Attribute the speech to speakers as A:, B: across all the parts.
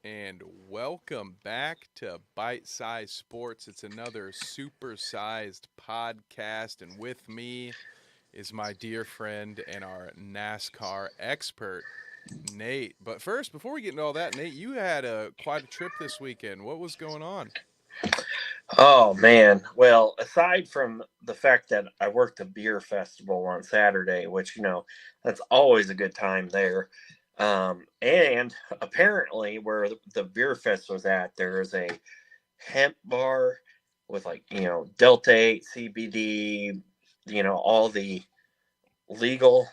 A: and welcome back to Bite Size Sports. It's another super-sized podcast, and with me is my dear friend and our NASCAR expert, Nate. But first, before we get into all that, Nate, you had quite a trip this weekend. What was going on?
B: Oh man. Well, aside from the fact that I worked a beer festival on Saturday, which that's always a good time there. And apparently, where the beer fest was at, there is a hemp bar with Delta 8 CBD, all the legal,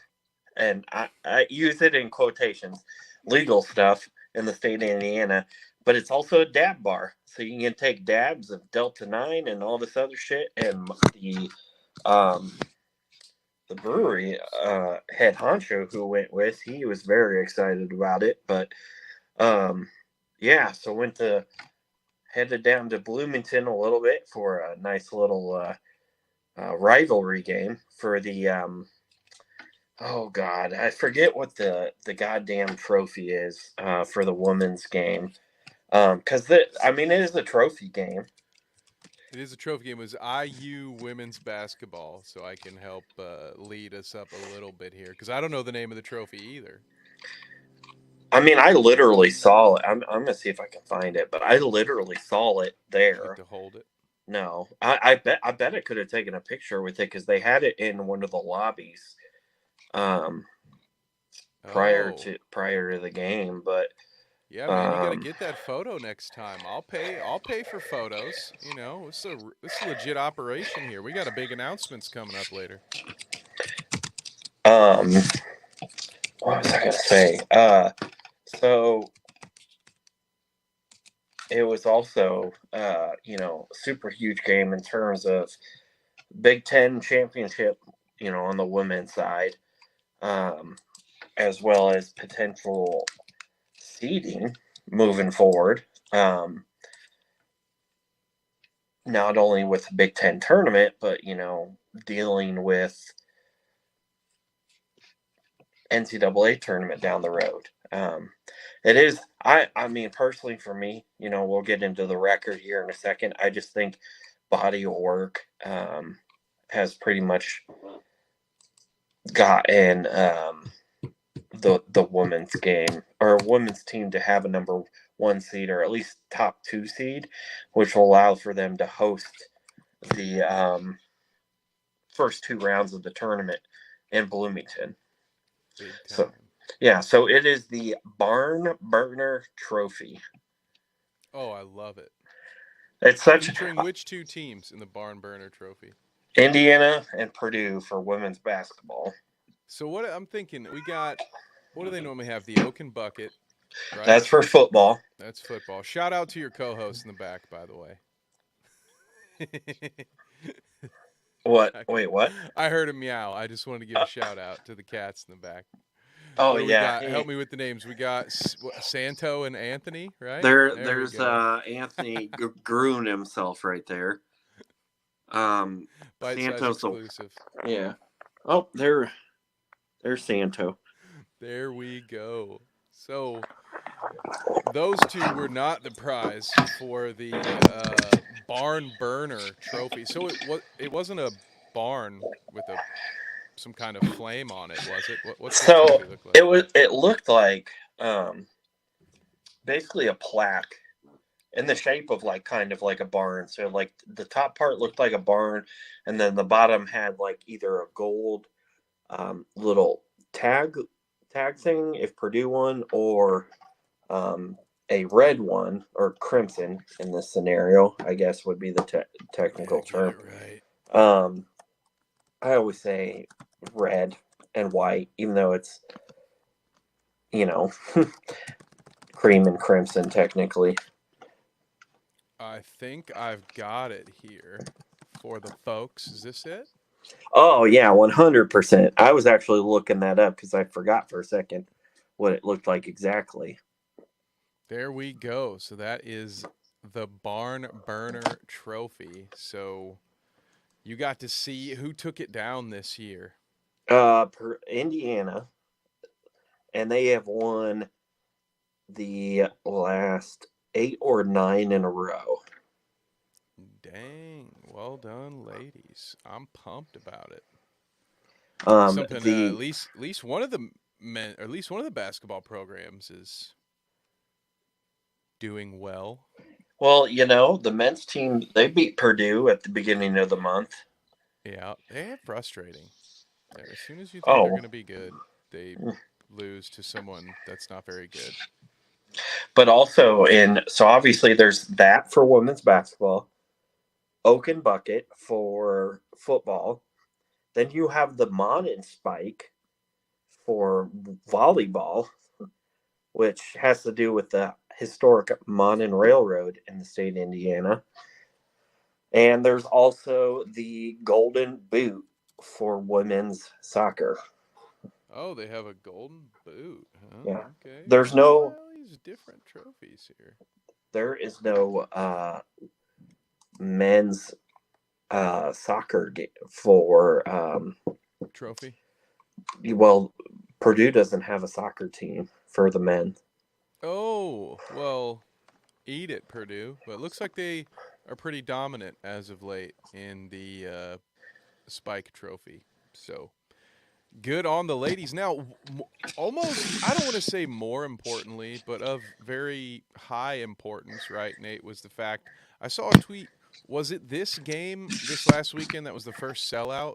B: and I use it in quotations, legal stuff in the state of Indiana. But it's also a dab bar, so you can take dabs of Delta 9 and all this other shit. And um, the brewery head honcho who went with, he was very excited about it. But yeah, so headed down to Bloomington a little bit for a nice little rivalry game for the oh God, I forget what the goddamn trophy is for the women's game. Because I mean, it is a trophy game.
A: It is a trophy game. It was IU women's basketball, so I can help lead us up a little bit here because I don't know the name of the trophy either.
B: I mean, I literally saw it. I'm gonna see if I can find it, but I literally saw it
A: Did you get
B: there.
A: to hold it?
B: No, I bet I could have taken a picture with it because they had it in one of the lobbies um,
A: Oh,
B: prior to the game. But
A: yeah, man, you got to
B: um,
A: get that photo next time. I'll pay for photos. This is a legit operation here. We got a big announcements coming up later.
B: um, what was I gonna say? So it was also super huge game in terms of Big Ten championship, on the women's side, um, as well as potential seeding moving forward. Um, Not only with the Big Ten tournament, but dealing with NCAA tournament down the road. It is. I mean, personally, for me, we'll get into the record here in a second. I just think body of work has pretty much gotten the women's game or women's team to have a number one seed or at least top two seed, which will allow for them to host the first two rounds of the tournament in Bloomington.
A: Big
B: So,
A: time.
B: yeah, so it is the Barn Burner Trophy.
A: Oh, I love it.
B: It's such
A: Featuring which two teams in the Barn Burner Trophy?
B: Indiana and Purdue for women's basketball.
A: So what I'm thinking, we got what do they normally have? The Oaken Bucket, right?
B: That's for football.
A: That's football. Shout out to your co-host in the back, by the way.
B: What?
A: I,
B: Wait, what?
A: I heard a meow. I just wanted to give
B: Uh,
A: a shout out to the cats in the back.
B: oh
A: What do we
B: yeah,
A: got? Help me with the names. We got Santo and Anthony, right? There we
B: there's
A: go.
B: Anthony Groon himself right there.
A: Bite size
B: Santos.
A: exclusive.
B: Yeah. Oh, there's Santo.
A: There we go. So those two were not the prize for the barn burner trophy. So it wasn't a barn with a some kind of flame on it, was it? What's this
B: So
A: trophy look like?
B: it looked like basically a plaque in the shape of like kind of like a barn. So like the top part looked like a barn, and then the bottom had like either a gold little tag thing if Purdue won, or um, a red one or crimson in this scenario, I guess would be the
A: Yeah,
B: technical
A: get
B: term.
A: it right.
B: Um, I always say red and white, even though it's you know cream and crimson technically.
A: I think I've got it here for the folks. Is this it?
B: Oh yeah, 100%. I was actually looking that up because I forgot for a second what it looked like exactly.
A: There we go. So that is the barn burner trophy. So you got to see who took it down this year.
B: Per Indiana, and they have won. the last 8 or 9 in a row.
A: Dang, well done, ladies. I'm pumped about it. Something
B: The
A: at least one of the men, or at least one of the basketball programs is doing well.
B: Well, the men's team, they beat Purdue at the beginning of the month.
A: Yeah, they are frustrating. As soon as you think they're
B: Oh,
A: going to be good, they lose to someone that's not very good.
B: but also so obviously there's that for women's basketball, Oak and Bucket for football. Then you have the Mon and Spike for volleyball, which has to do with the historic Monon Railroad in the state of Indiana. And there's also the Golden Boot for women's soccer.
A: Oh, they have a golden boot.
B: Yeah.
A: Huh? Okay.
B: There's
A: Well,
B: no
A: all these different trophies here.
B: there is no men's soccer game for
A: Trophy.
B: well, Purdue doesn't have a soccer team for the men.
A: Oh, well, eat it, Purdue. But it looks like they are pretty dominant as of late in the Spike Trophy. So good on the ladies. Now, almost, I don't want to say more importantly, but of very high importance, right, Nate, was the fact I saw a tweet. Was it this game this last weekend that was the first sellout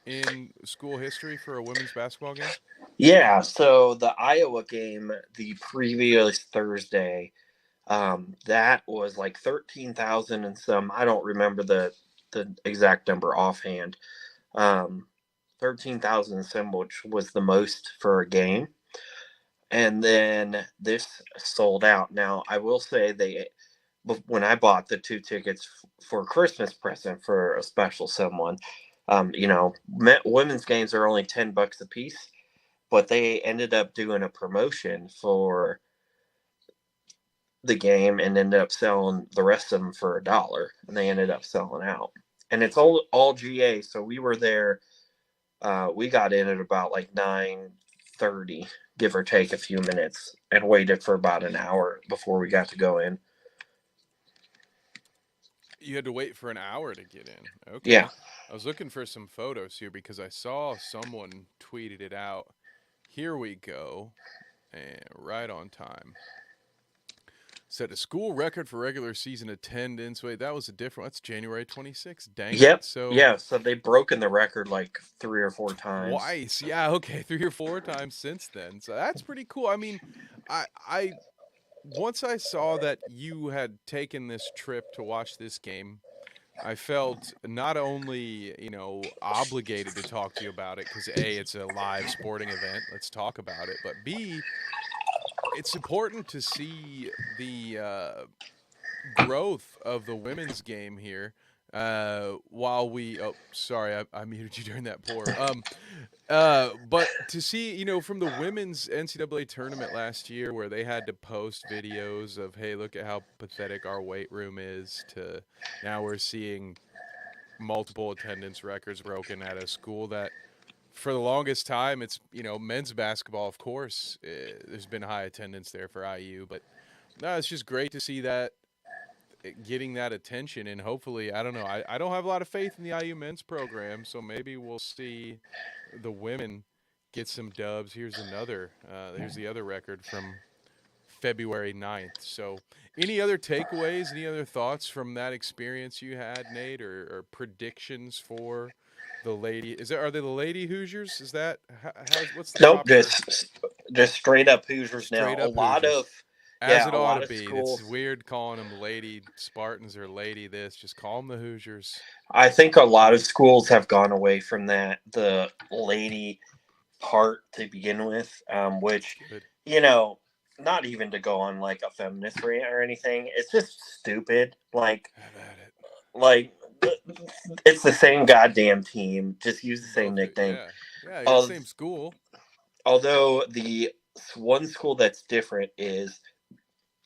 A: in school history for a women's basketball game?
B: Yeah, so the Iowa game the previous Thursday, that was like 13,000 and some. I don't remember the exact number offhand. 13,000 and some, which was the most for a game. And then this sold out. Now, I will say when I bought the 2 tickets for a Christmas present for a special someone, women's games are only $10 a piece, but they ended up doing a promotion for the game and ended up selling the rest of them for $1, and they ended up selling out. And it's all GA, so we were there. We got in at about like 9:30, give or take a few minutes, and waited for about an hour before we got to go in.
A: You had to wait for an hour to get in.
B: Yeah.
A: Okay. I was looking for some photos here because I saw someone tweeted it out. Here we go. And right on time. Set a school record for regular season attendance. Wait, that was a different. That's January 26th. Dang it.
B: Yep.
A: So
B: Yeah. So they've broken the record like 3 or 4 times.
A: twice. Yeah, okay, 3 or 4 times since then. So that's pretty cool. I mean, I once I saw that you had taken this trip to watch this game, I felt not only, obligated to talk to you about it because A, it's a live sporting event. Let's talk about it. But B, it's important to see the growth of the women's game here. While we, oh, sorry, I muted you during that pour. But to see, from the women's NCAA tournament last year, where they had to post videos of, hey, look at how pathetic our weight room is, to now we're seeing multiple attendance records broken at a school that for the longest time it's men's basketball, of course, there's been high attendance there for IU, but no, it's just great to see that getting that attention, and hopefully, I don't know, I don't have a lot of faith in the IU men's program, so maybe we'll see the women get some dubs. Here's the other record from February 9th. So any other takeaways, any other thoughts from that experience you had, Nate, or predictions for the lady? Are they the Lady Hoosiers? Is that what's the
B: Nope.
A: proper
B: Just straight up Hoosiers now.
A: straight up Hoosiers? As it
B: A
A: ought to
B: lot of
A: be. It's
B: schools.
A: weird calling them Lady Spartans or Lady this. Just call them the Hoosiers.
B: I think a lot of schools have gone away from the lady part to begin with, which,
A: Good.
B: you know, not even to go on like a feminist rant or anything. It's just stupid.
A: Have at it.
B: Like it's the same goddamn team. Just use the same
A: Both,
B: nickname.
A: yeah. Yeah, you're the
B: Al-
A: same school.
B: Although the one school that's different is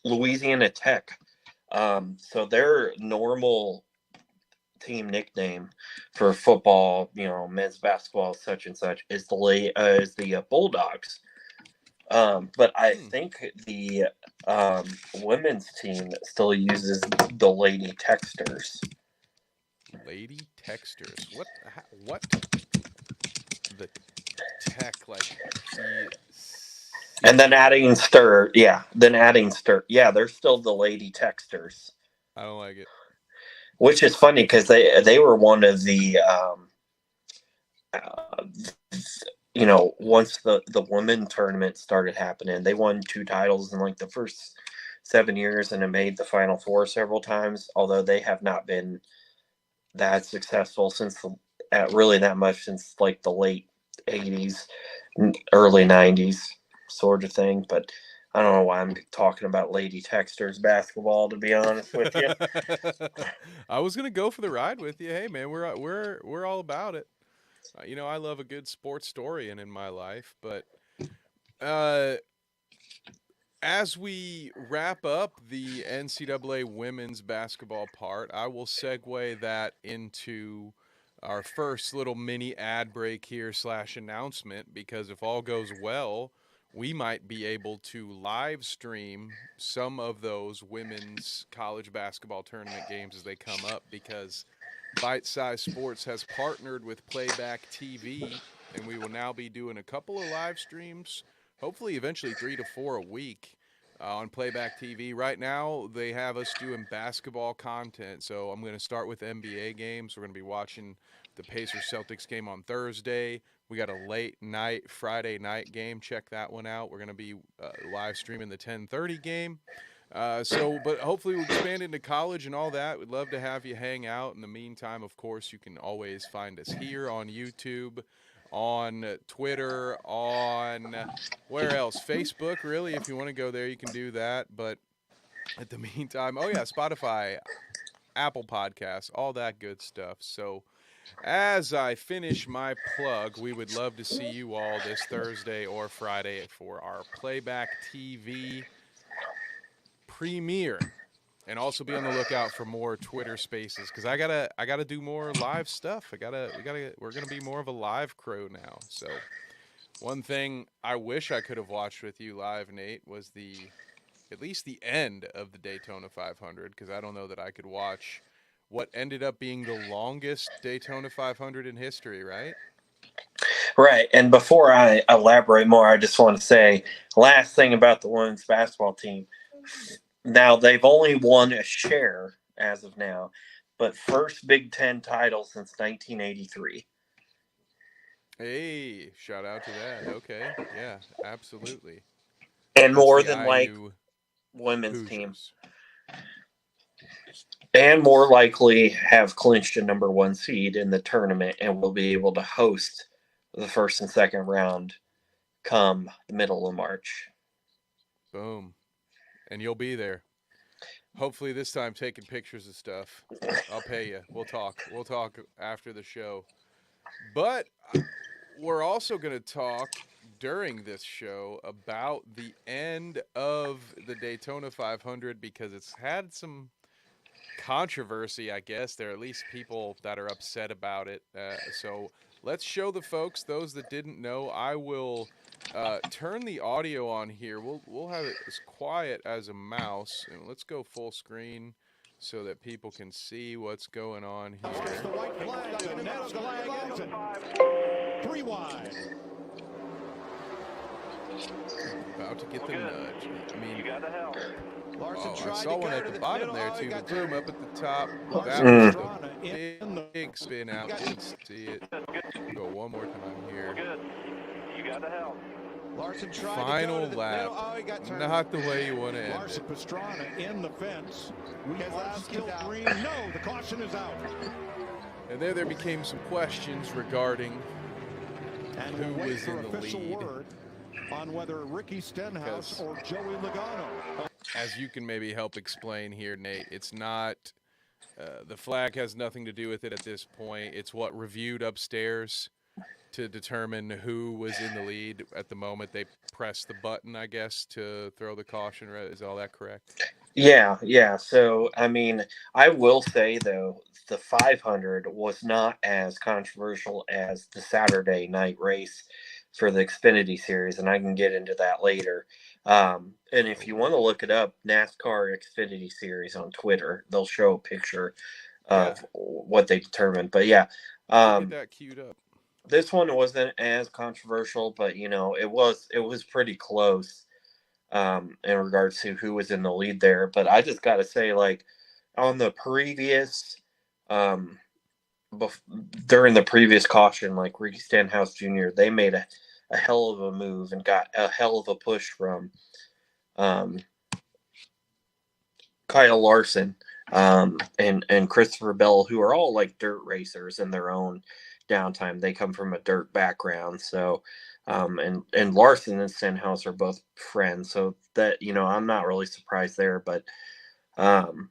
B: Louisiana Tech. So their normal team nickname for football, men's basketball, such and such, is the Bulldogs. But I
A: Hmm.
B: think the women's team still uses the Lady Texters.
A: Lady Texters. What the tech like
B: And then
A: CTR?
B: adding stir, yeah. Then adding stir, yeah. They're still the Lady Texters,
A: I don't like it.
B: which is funny because they were one of the uh, once the women tournament started happening, they won 2 titles in like the first 7 years, and it made the Final Four several times. Although they have not been that successful since really that much since like the late '80s, early '90s, sort of thing. But I don't know why I'm talking about Lady Texters basketball, to be honest with you.
A: I was gonna go for the ride with you. Hey man, we're all about it. I love a good sports story in my life, but uh, as we wrap up the NCAA women's basketball part, I will segue that into our first little mini ad break here slash announcement because if all goes well, we might be able to live stream some of those women's college basketball tournament games as they come up because Bite Size Sports has partnered with Playback TV, and we will now be doing a couple of live streams, hopefully, eventually 3 to 4 a week on Playback TV. Right now, they have us doing basketball content, so I'm going to start with NBA games. We're going to be watching the Pacers Celtics game on Thursday. We got a late night Friday night game. Check that one out. We're going to be live streaming the 10:30 game. But hopefully we'll expand into college and all that. We'd love to have you hang out. In the meantime, of course, you can always find us here on YouTube, on Twitter, on where else? Facebook, really. If you want to go there, you can do that. But at the meantime, oh yeah, Spotify, Apple Podcasts, all that good stuff. So as I finish my plug, we would love to see you all this Thursday or Friday for our Playback TV premiere, and also be on the lookout for more Twitter Spaces because I gotta do more live stuff. We're gonna be more of a live crew now. So one thing I wish I could have watched with you live, Nate, was the at least the end of the Daytona 500 because I don't know that I could watch what ended up being the longest Daytona 500 in history. Right?
B: Right. And before I elaborate more, I just want to say last thing about the women's basketball team. Now they've only won a share as of now, but first Big Ten title since 1983.
A: Hey, shout out to that. Okay, yeah, absolutely.
B: And
A: That's
B: more
A: the
B: than like
A: IU
B: women's team.
A: Hoosiers.
B: And more likely have clinched a number one seed in the tournament and will be able to host the first and second round come the middle of March.
A: Boom. And you'll be there. Hopefully this time taking pictures of stuff. I'll pay you. We'll talk. We'll talk after the show. But we're also going to talk during this show about the end of the Daytona 500 because it's had some controversy, I guess. There are at least people that are upset about it. So let's show the folks, those that didn't know. I will turn the audio on here. We'll have it as quiet as a mouse, and let's go full screen so that people can see what's going on here.
C: The white flag, the net flag, and 3 wide.
A: About to get the nudge. I mean,
C: Larson
A: I
C: tried
A: saw
C: to
A: one
C: cut
A: at
C: it
A: the
C: in
A: bottom
C: middle.
A: there
C: Oh, he
A: too. The
C: got
A: boom
C: turned.
A: up at the top.
C: Larson
A: That was
C: Pastrana
A: the
C: in the
A: big spin out. Didn't see it. Go one more time here.
C: Larson tried
A: Final
C: to go to the
A: lap.
C: middle. Oh, he got turned.
A: Not the way you want to end
C: Larson
A: it.
C: Pastrana in the fence. We are still green. No, the caution is out.
A: And there became some questions regarding
C: And
A: who
C: we'll wait
A: was
C: for
A: in the
C: official
A: lead.
C: word on whether Ricky Stenhouse or Joey Logano.
A: As you can maybe help explain here, Nate, it's not the flag has nothing to do with it at this point. It's what reviewed upstairs to determine who was in the lead at the moment they pressed the button, I guess, to throw the caution. Is all that correct?
B: Yeah. So, I mean, I will say, though, the 500 was not as controversial as the Saturday night race. for the Xfinity Series, and I can get into that later. And if you want to look it up, NASCAR Xfinity Series on Twitter, they'll show a picture
A: Yeah,
B: of what they determined. But yeah,
A: we'll get that queued up.
B: this one wasn't as controversial, but it was pretty close in regards to who was in the lead there. But I just got to say, like, on the previous um, during the previous caution, like Ricky Stenhouse Jr., they made a hell of a move and got a hell of a push from um, Kyle Larson and Christopher Bell, who are all like dirt racers in their own downtime. They come from a dirt background, so and Larson and Stenhouse are both friends, so that I'm not really surprised there, but um,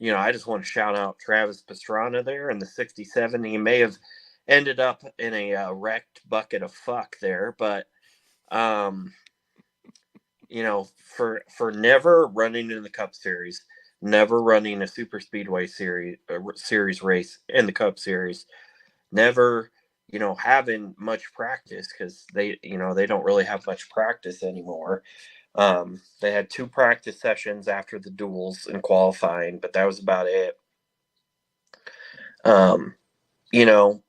B: I just want to shout out Travis Pastrana there in the 67. He may have ended up in a wrecked bucket of fuck there, but for never running in the Cup Series, never running a super speedway series race in the Cup Series, never having much practice, because they don't really have much practice anymore. They had 2 practice sessions after the duels in qualifying, but that was about it. Um, you know,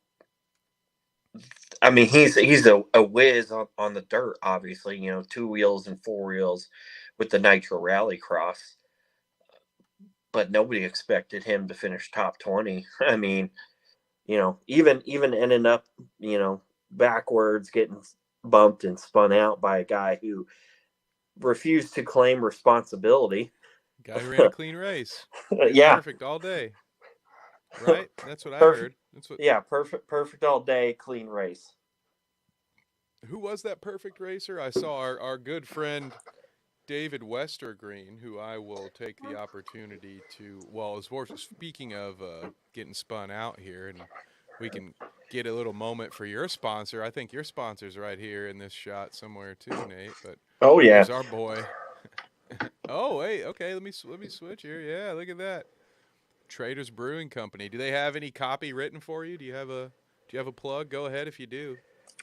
B: I mean, he's a whiz on the dirt, obviously. 2 wheels and 4 wheels with the Nitro Rallycross, but nobody expected him to finish top 20. I mean, even ending up, backwards, getting bumped and spun out by a guy who refused to claim responsibility.
A: Guy who ran a clean race, ran
B: Yeah,
A: perfect all day. Right? That's what I
B: perfect.
A: heard. That's what.
B: Yeah, perfect all day, clean race.
A: Who was that perfect racer? I saw our good friend David Westergreen, who I will take the opportunity to. Well, as far as speaking of getting spun out here, and we can get a little moment for your sponsor. I think your sponsor's right here in this shot somewhere too, Nate. But
B: Oh yeah.
A: there's our boy. Oh wait, okay. Let me switch here. Yeah, look at that. Traders Brewing Company. Do they have any copy written for you? Do you have a plug? Go ahead if you do.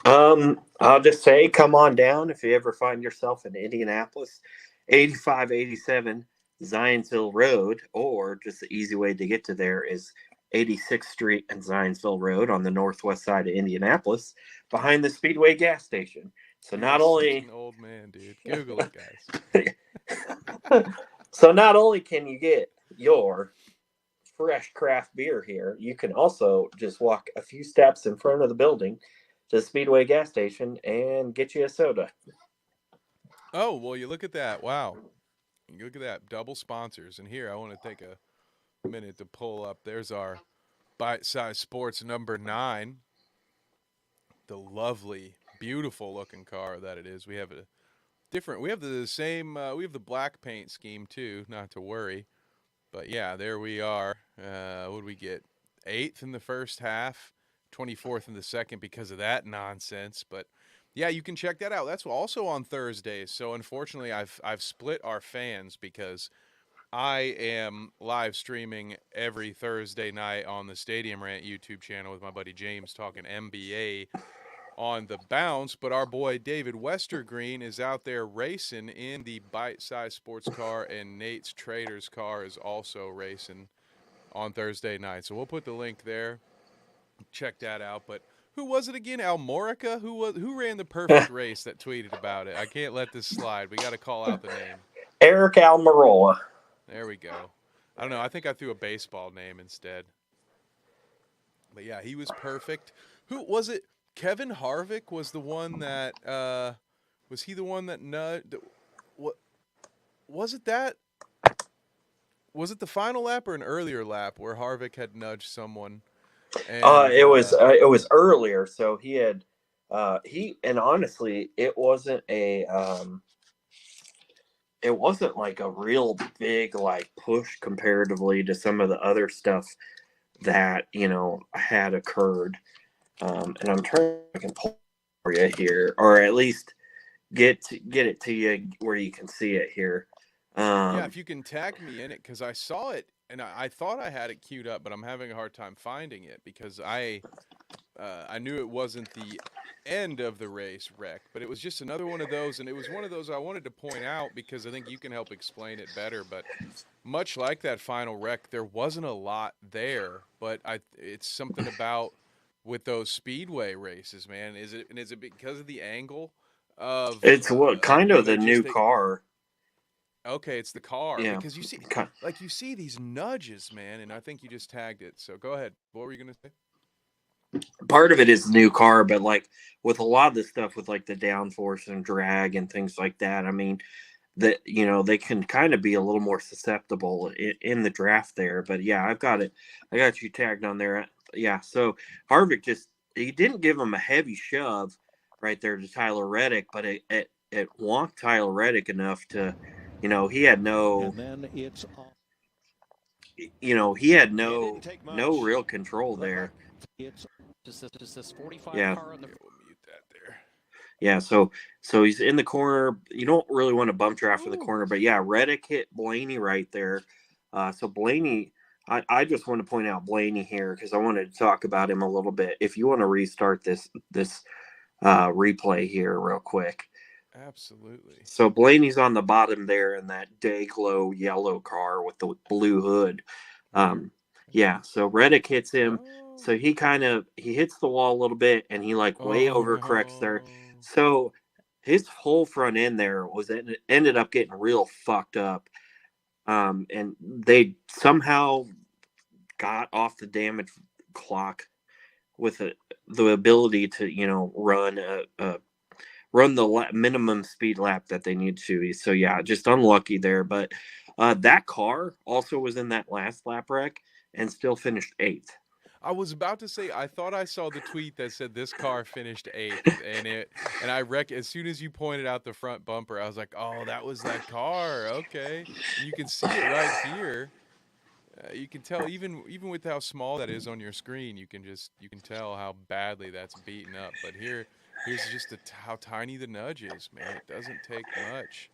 B: I'll just say, come on down if you ever find yourself in Indianapolis, 8587 Zionsville Road, or just the easy way to get to there is 86th Street and Zionsville Road on the northwest side of Indianapolis, behind the Speedway gas station. So
A: You are
B: not
A: such
B: only
A: an old man, dude. Google it, guys.
B: not only can you get your fresh craft beer here, you can also just walk a few steps in front of the building to the Speedway gas station and get you a soda.
A: Oh, well, you look at that. Wow. You look at that. Double sponsors. And here, I want to take a minute to pull up. There's our Bite Size Sports number 9. The lovely, beautiful looking car that it is. We have we have the same, we have the black paint scheme too, not to worry. But yeah, there we are. What did we get? 8th in the first half, 24th in the second because of that nonsense. But yeah, you can check that out. That's also on Thursdays. So unfortunately, I've split our fans because I am live streaming every Thursday night on the Stadium Rant YouTube channel with my buddy James talking NBA on the bounce, but our boy David Westergreen is out there racing in the bite-sized sports car, and Nate's Traders car is also racing on Thursday night. So we'll put the link there. Check that out. But who was it again? Almorica? Who ran the perfect race that tweeted about it? I can't let this slide. We got to call out the name.
B: Eric Almirola.
A: There we go. I don't know. I think I threw a baseball name instead. But yeah, he was perfect. Who was it? Kevin Harvick was the one that was he the one that nudged? What was it? That was it the final lap or an earlier lap where Harvick had nudged someone? And
B: It was earlier, so he had and honestly, it wasn't like a real big like push comparatively to some of the other stuff that had occurred. And I'm trying to pull for you here, or at least get it to you where you can see it here.
A: yeah, if you can tag me in it, because I saw it and I thought I had it queued up, but I'm having a hard time finding it because I I knew it wasn't the end of the race wreck, but it was just another one of those, and it was one of those I wanted to point out because I think you can help explain it better. But much like that final wreck, there wasn't a lot there, but it's something about with those speedway races, man. Is it because of the angle
B: It's what kind
A: where
B: of the new car.
A: okay, it's the car
B: Yeah.
A: because you see these nudges, man, and I think you just tagged it. So go ahead. What were you gonna say?
B: Part of it is the new car, but like with a lot of this stuff with like the downforce and drag and things like that, I mean, that they can kind of be a little more susceptible in the draft there. But yeah, I got you tagged on there. Yeah, so Harvick he didn't give him a heavy shove right there to Tyler Reddick, but it wonked Tyler Reddick enough to, he had no,
C: And then it's
B: he had
C: it didn't
B: no
C: take
B: no
C: much.
B: real control there.
C: It's
D: Just this 45
B: Yeah.
D: car on the
A: Okay, we'll mute that there.
B: Yeah, so he's in the corner. You don't really want to bump draft in the corner, but yeah, Reddick hit Blaney right there. So Blaney, I just want to point out Blaney here because I wanted to talk about him a little bit. If you want to restart this replay here real quick.
A: Absolutely.
B: So Blaney's on the bottom there in that day glow yellow car with the blue hood. Yeah, so Reddick hits him. So he hits the wall a little bit and he like way overcorrects there. So his whole front end there ended up getting real fucked up. And they somehow got off the damage clock with the ability to run the minimum speed lap that they need to. So yeah, just unlucky there. But that car also was in that last lap wreck and still finished 8th.
A: I was about to say I thought I saw the tweet that said this car finished 8th, and as soon as you pointed out the front bumper, I was like, oh, that was that car. Okay, and you can see it right here. You can tell even with how small that is on your screen, you can tell how badly that's beaten up. But here's just how tiny the nudge is, man. It doesn't take much.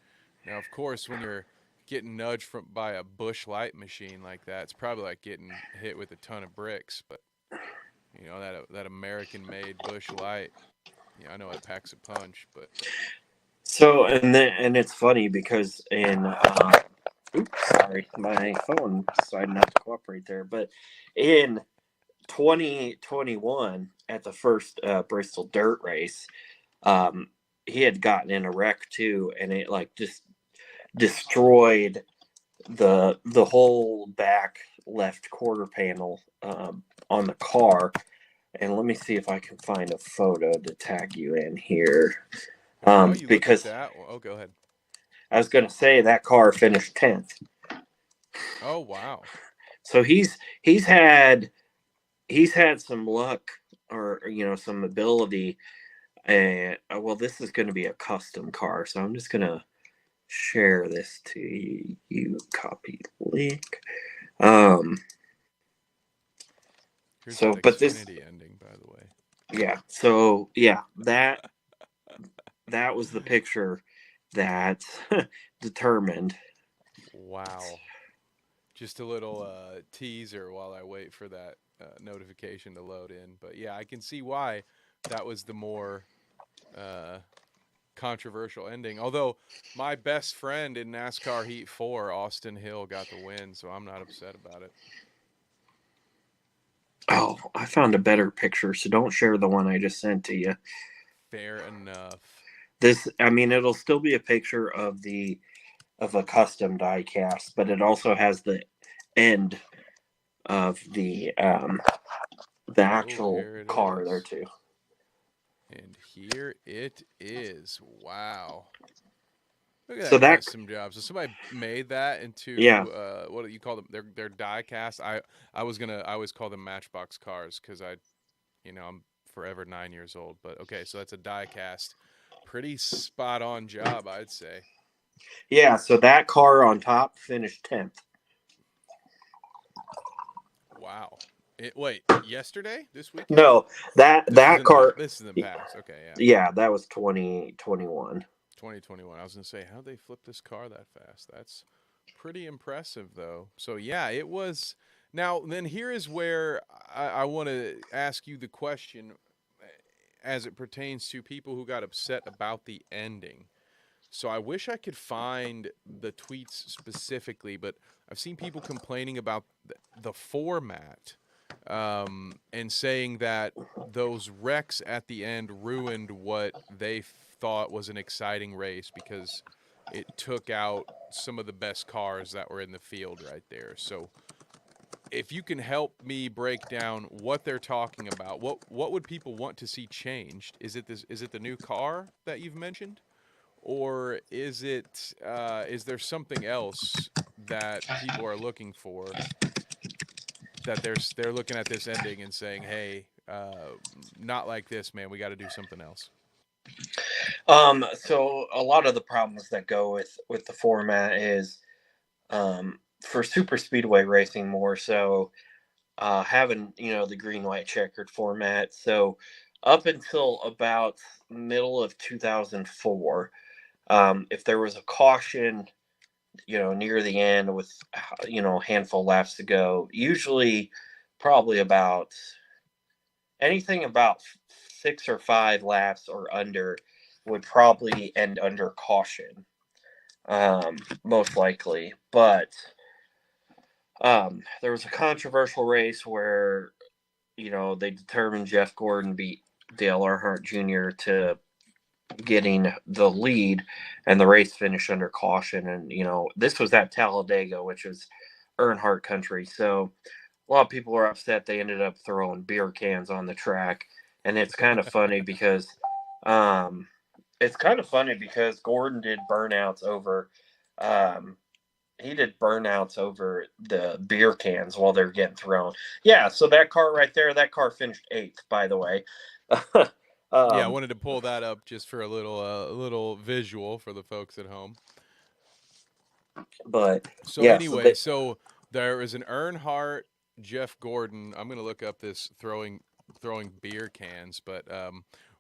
A: Now, of course, when you're getting nudged by a Bush Light machine like that, it's probably like getting hit with a ton of bricks. But that American-made Bush Light. Yeah, I know it packs a punch, but
B: So and it's funny because oops, sorry, my phone decided not to cooperate there. But in 2021 at the first Bristol Dirt Race, he had gotten in a wreck too, and it like just destroyed the whole back left quarter panel on the car. And let me see if I can find a photo to tag you in here. Because
A: that. Oh, go ahead.
B: I was going to say that car finished 10th.
A: Oh wow!
B: So he's had some luck or some ability. And well, this is going to be a custom car, so I'm just going to share this to you. Copy link.
A: Here's
B: So,
A: that
B: but this
A: Xfinity ending, by the way.
B: Yeah. So yeah, that was the picture that determined.
A: Wow. Just a little teaser while I wait for that notification to load in. But yeah, I can see why that was the more controversial ending. Although my best friend in NASCAR Heat 4, Austin Hill, got the win, so I'm not upset about it.
B: Oh, I found a better picture, so don't share the one I just sent to you.
A: Fair enough.
B: It'll still be a picture of a custom die cast, but it also has the end of the actual car there too.
A: And here it is. Wow. Look at
B: So
A: that custom job. So somebody made that into what do you call them? They're die cast. I always call them Matchbox cars because I'm forever 9 years old. But okay, so that's a die cast. Pretty spot on job, I'd say.
B: Yeah, so that car on top finished 10th.
A: Wow. Wait, yesterday? This weekend?
B: No, that car.
A: This is in the past. Okay, yeah.
B: Yeah, that was 2021.
A: 2021. I was gonna say, how'd they flip this car that fast? That's pretty impressive, though. So yeah, it was Now, then here is where I want to ask you the question as it pertains to people who got upset about the ending. So I wish I could find the tweets specifically, but I've seen people complaining about the format and saying that those wrecks at the end ruined what they thought was an exciting race because it took out some of the best cars that were in the field right there. So if you can help me break down what they're talking about, what would people want to see changed? Is it this? Is it the new car that you've mentioned, or is it? Is there something else that people are looking for? That they're looking at this ending and saying, "Hey, not like this, man. We got to do something else."
B: So a lot of the problems that go with the format is for super speedway racing more so having the green white checkered format. So up until about middle of 2004, if there was a caution near the end with a handful of laps to go, usually probably about anything about 6 or 5 laps or under would probably end under caution, most likely. But there was a controversial race where they determined Jeff Gordon beat Dale Earnhardt Jr. to getting the lead, and the race finished under caution. And this was at Talladega, which is Earnhardt country, so a lot of people are upset they ended up throwing beer cans on the track. And it's kind of funny because Gordon did burnouts over the beer cans while they're getting thrown. Yeah, so that car finished 8th, by the way.
A: Yeah, I wanted to pull that up just for a little visual for the folks at home.
B: But
A: So
B: yeah,
A: anyway, so there is an Earnhardt, Jeff Gordon. I'm gonna look up this throwing beer cans, but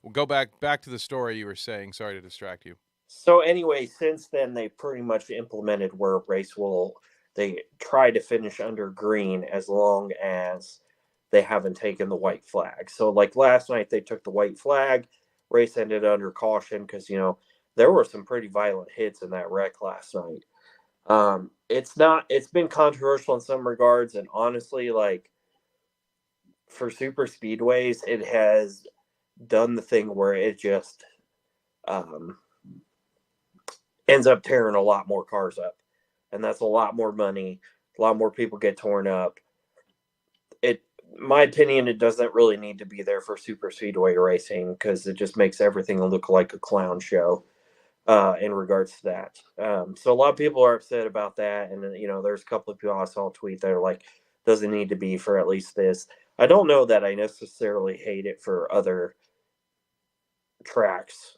A: we'll go back to the story you were saying. Sorry to distract you.
B: So anyway, since then they pretty much implemented where a race they try to finish under green as long as they haven't taken the white flag. So like last night they took the white flag, race ended under caution because there were some pretty violent hits in that wreck last night. It's been controversial in some regards, and honestly, like for super speedways, it has done the thing where it just ends up tearing a lot more cars up, and that's a lot more money. A lot more people get torn up. My opinion, it doesn't really need to be there for super speedway racing because it just makes everything look like a clown show. In regards to that, so a lot of people are upset about that, and there's a couple of people I saw tweet that are like, doesn't need to be for at least this. I don't know that I necessarily hate it for other tracks,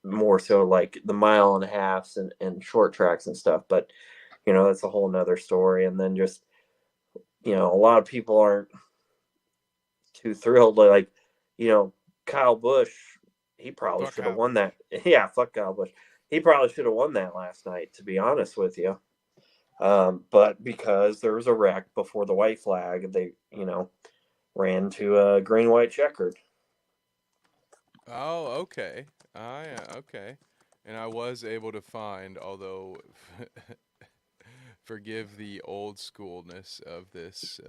B: more so like the 1.5 miles and short tracks and stuff, but that's a whole nother story. And then just a lot of people aren't too thrilled, like Kyle Busch, he probably should have won that. Yeah, fuck Kyle Busch. He probably should have won that last night, to be honest with you. But because there was a wreck before the white flag, they ran to a green white checkered.
A: Oh, okay. Okay. And I was able to find, although forgive the old schoolness of this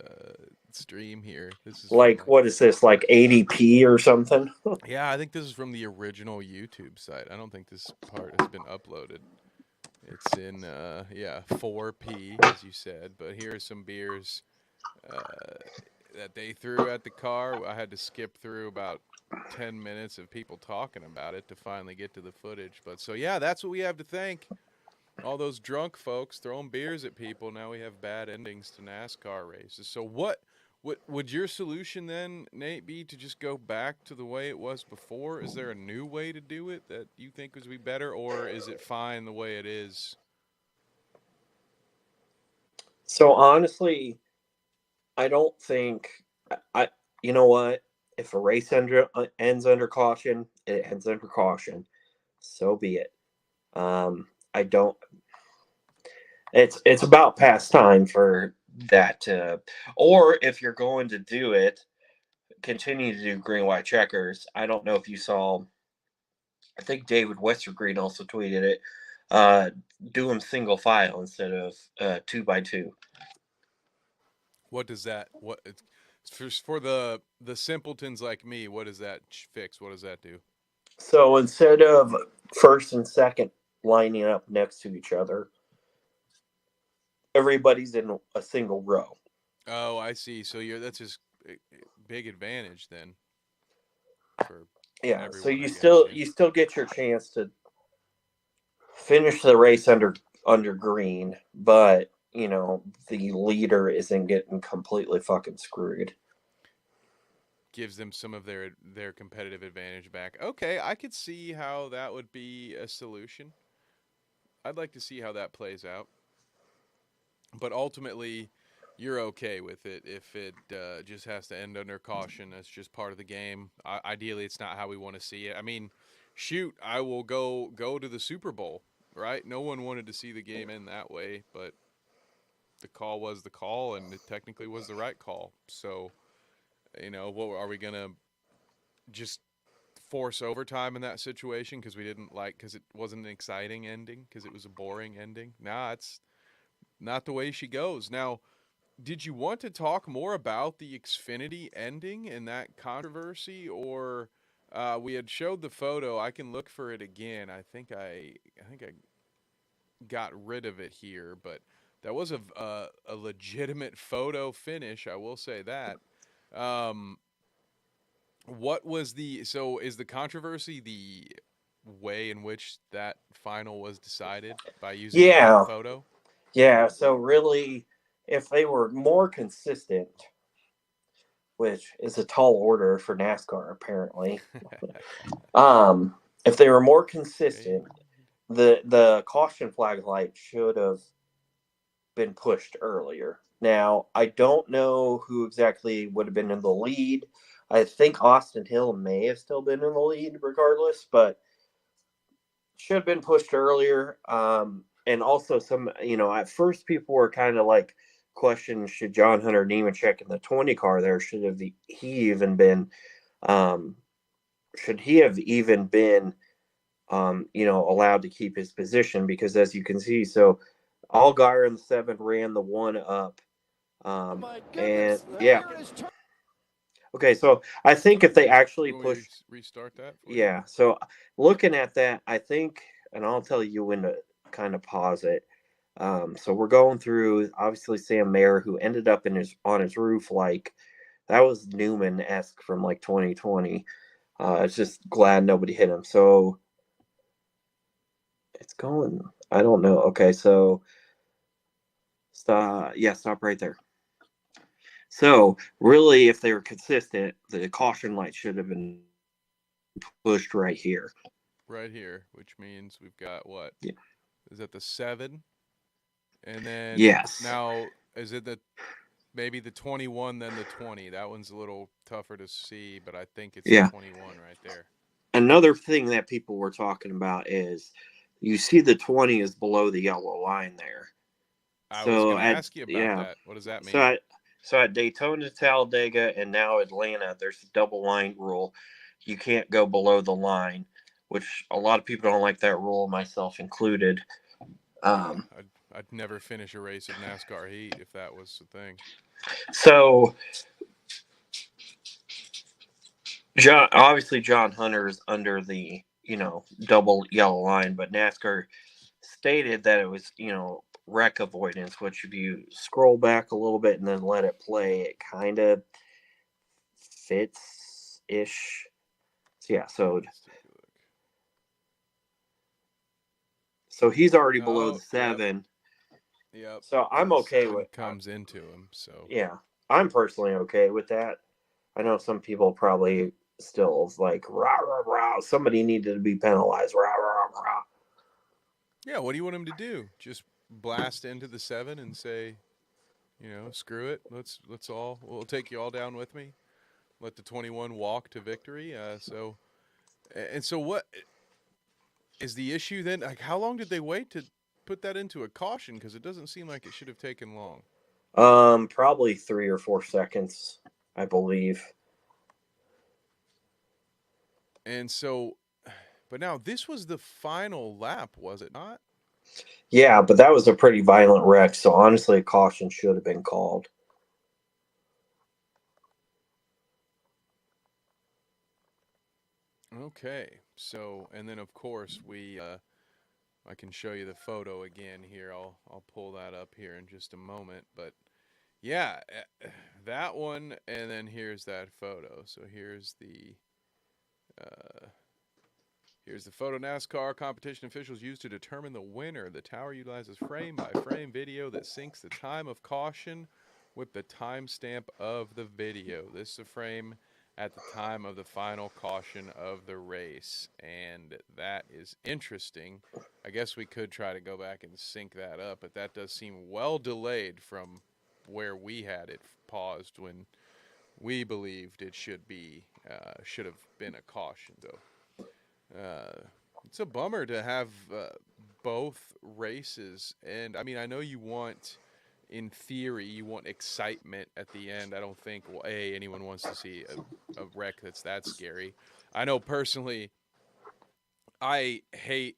A: stream here. This is
B: like, what is this, like 80p or something?
A: Yeah, I think this is from the original YouTube site. I don't think this part has been uploaded. It's in 4p as you said, but here are some beers that they threw at the car. I had to skip through about 10 minutes of people talking about it to finally get to the footage. But so yeah, that's what we have to thank. All those drunk folks throwing beers at people. Now we have bad endings to NASCAR races. So what would your solution then, Nate, be to just go back to the way it was before? Is there a new way to do it that you think would be better, or is it fine the way it is?
B: So honestly, I don't think you know what? If a race ends under caution, it ends under caution. So be it. I don't. It's about past time for that, or if you're going to do it, continue to do green white checkers. I don't know if you saw. I think David Westergreen also tweeted it. Uh, do them single file instead of 2x2.
A: What does that? What it's for the simpletons like me? What does that fix? What does that do?
B: So instead of first and second lining up next to each other, everybody's in a single row.
A: Oh, I see. So that's just big advantage then for
B: Yeah, so
A: everyone,
B: you
A: I guess.
B: still you still get your chance to finish the race under green, but the leader isn't getting completely fucking screwed.
A: Gives them some of their competitive advantage back. Okay, I could see how that would be a solution. I'd like to see how that plays out. But ultimately, you're okay with it if it just has to end under caution. That's just part of the game. Ideally, it's not how we want to see it. I mean, shoot, I will go to the Super Bowl, right? No one wanted to see the game end that way, but the call was the call, and it technically was the right call. So, what are we gonna just force overtime in that situation because we didn't because it wasn't an exciting ending because it was a boring ending? Nah, it's not the way she goes. Now, did you want to talk more about the Xfinity ending and that controversy, or we had showed the photo? I can look for it again. I think I got rid of it here, but that was a legitimate photo finish. I will say that. Um, what was the so is the controversy the way in which that final was decided by using that
B: Yeah,
A: photo?
B: yeah. So really, if they were more consistent, which is a tall order for NASCAR apparently, um, if they were more
A: Okay.
B: consistent, the caution flag light should have been pushed earlier. Now, I don't know who exactly would have been in the lead. I think Austin Hill may have still been in the lead regardless, but should have been pushed earlier. And also at first people were kind of like questioning should John Hunter Nemechek in the 20 car there um, should he have even been allowed to keep his position because as you can see, so Allgaier in the 7 ran the 1 up. And yeah. Okay, so I think if they actually
A: You want me to
B: push,
A: restart that for you?
B: yeah. So looking at that, I think, and I'll tell you when to kind of pause it. So we're going through obviously Sam Mayer, who ended up on his roof like that was Newman esque from like 2020. It's just glad nobody hit him. So it's going. I don't know. Okay, so stop. Yeah, stop right there. So really, if they were consistent, the caution light should have been pushed right here.
A: Right here, which means we've got what?
B: Yeah.
A: Is that the 7? And then
B: Yes.
A: now is it maybe the 21 then the 20? That one's a little tougher to see, but I think it's the
B: Yeah.
A: 21 right there.
B: Another thing that people were talking about is you see the 20 is below the yellow line there.
A: I was
B: So
A: going to
B: at
A: ask you about
B: yeah,
A: that. What does that
B: so
A: mean?
B: at so at Daytona, Talladega, and now Atlanta, there's a double line rule. You can't go below the line, which a lot of people don't like that rule, myself included.
A: Yeah,
B: Um,
A: I'd never finish a race of NASCAR heat if that was the thing.
B: so John Hunter is under the double yellow line, but NASCAR stated that it was wreck avoidance. Which if you scroll back a little bit and then let it play, it kind of fits ish. So yeah,
A: Let's take a look.
B: so he's already below
A: Oh,
B: the
A: yep,
B: 7.
A: yep.
B: So
A: And
B: I'm
A: the
B: okay
A: 7
B: with
A: comes into him, so
B: yeah, I'm personally okay with that. I know some people probably still like rah rah rah. Somebody needed to be penalized. Rah rah rah.
A: yeah. What do you want him to do? Just blast into the 7 and say, screw it. We'll take you all down with me. Let the 21 walk to victory. So what is the issue then? Like, how long did they wait to put that into a caution? Because it doesn't seem like it should have taken long.
B: Probably 3 or 4 seconds, I believe.
A: And so, but now this was the final lap, was it not?
B: Yeah, but that was a pretty violent wreck, so honestly, a caution should have been called.
A: Okay. So, and then of course I can show you the photo again here. I'll pull that up here in just a moment, but yeah, that one, and then here's that photo. So uh, here's the photo NASCAR competition officials use to determine the winner. The tower utilizes frame-by-frame video that syncs the time of caution with the timestamp of the video. This is a frame at the time of the final caution of the race, and that is interesting. I guess we could try to go back and sync that up, but that does seem well delayed from where we had it paused when we believed it should have been a caution. So it's a bummer to have both races, and I mean, I know you want, in theory, you want excitement at the end. I don't think, well, anyone wants to see a wreck that's that scary. I know personally, I hate